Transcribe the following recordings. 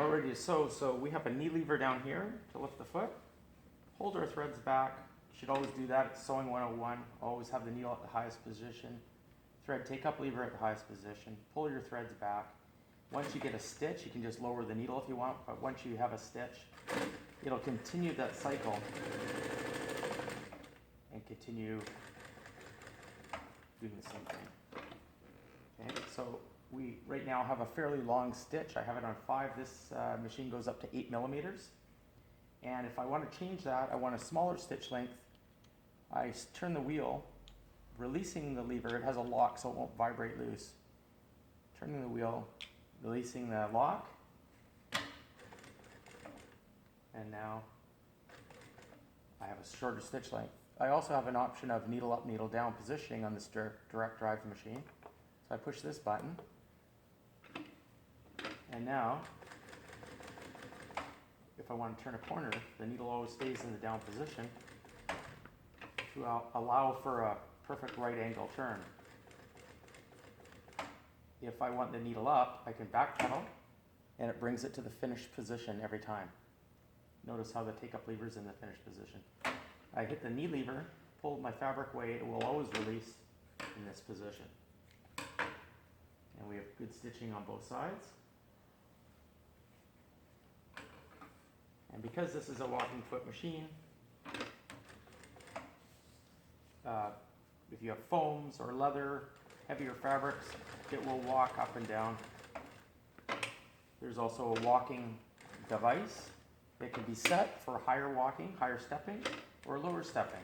we're ready to sew. So we have a knee lever down here to lift the foot. Hold our threads back. You should always do that. It's sewing 101. Always have the needle at the highest position. Thread take up lever at the highest position. Pull your threads back. Once you get a stitch, you can just lower the needle if you want, but once you have a stitch, it'll continue that cycle and continue doing the same thing. Okay, so we right now have a fairly long stitch. I have it on 5. This machine goes up to 8 millimeters. And if I want to change that, I want a smaller stitch length. I turn the wheel, releasing the lever. It has a lock so it won't vibrate loose. Turning the wheel, releasing the lock. And now I have a shorter stitch length. I also have an option of needle up, needle down positioning on this direct drive machine. So I push this button. And now, if I want to turn a corner, the needle always stays in the down position to allow for a perfect right angle turn. If I want the needle up, I can backpedal and it brings it to the finished position every time. Notice how the take-up lever is in the finished position. I hit the knee lever, pull my fabric away, it will always release in this position. And we have good stitching on both sides. And because this is a walking foot machine, if you have foams or leather, heavier fabrics, it will walk up and down. There's also a walking device that can be set for higher walking, higher stepping, or lower stepping.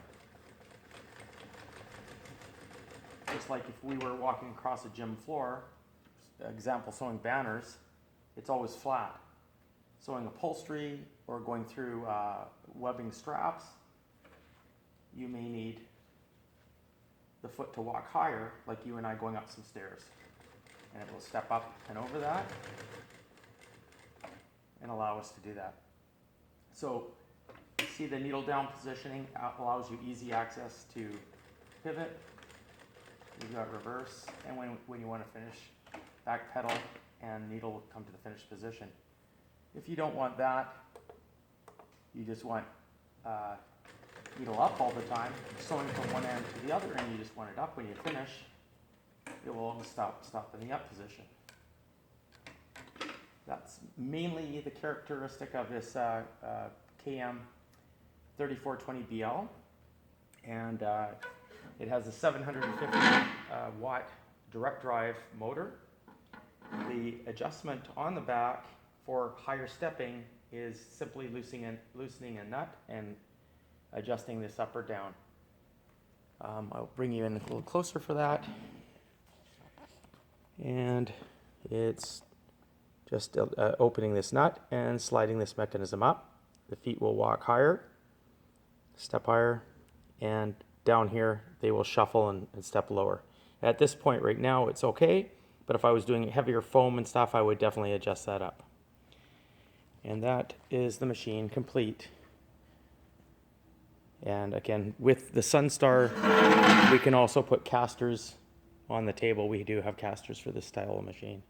Just like if we were walking across a gym floor, example sewing banners, it's always flat. Sewing upholstery or going through webbing straps, you may need the foot to walk higher, like you and I going up some stairs. And it will step up and over that and allow us to do that. So see the needle down positioning allows you easy access to pivot. You've got reverse, and when you want to finish, back pedal and needle will come to the finished position. If you don't want that, you just want needle up all the time, sewing from one end to the other, and you just want it up. When you finish, it will always stop in the up position. That's mainly the characteristic of this KM 3420BL, and it has a 750 watt direct drive motor. The adjustment on the back for higher stepping is simply loosening a nut and adjusting this up or down. I'll bring you in a little closer for that. And it's just opening this nut and sliding this mechanism up. The feet will walk higher, step higher, and down here they will shuffle and step lower. At this point right now it's okay, but if I was doing heavier foam and stuff, I would definitely adjust that up. And that is the machine complete. And again, with the Sunstar, we can also put casters on the table. We do have casters for this style of machine.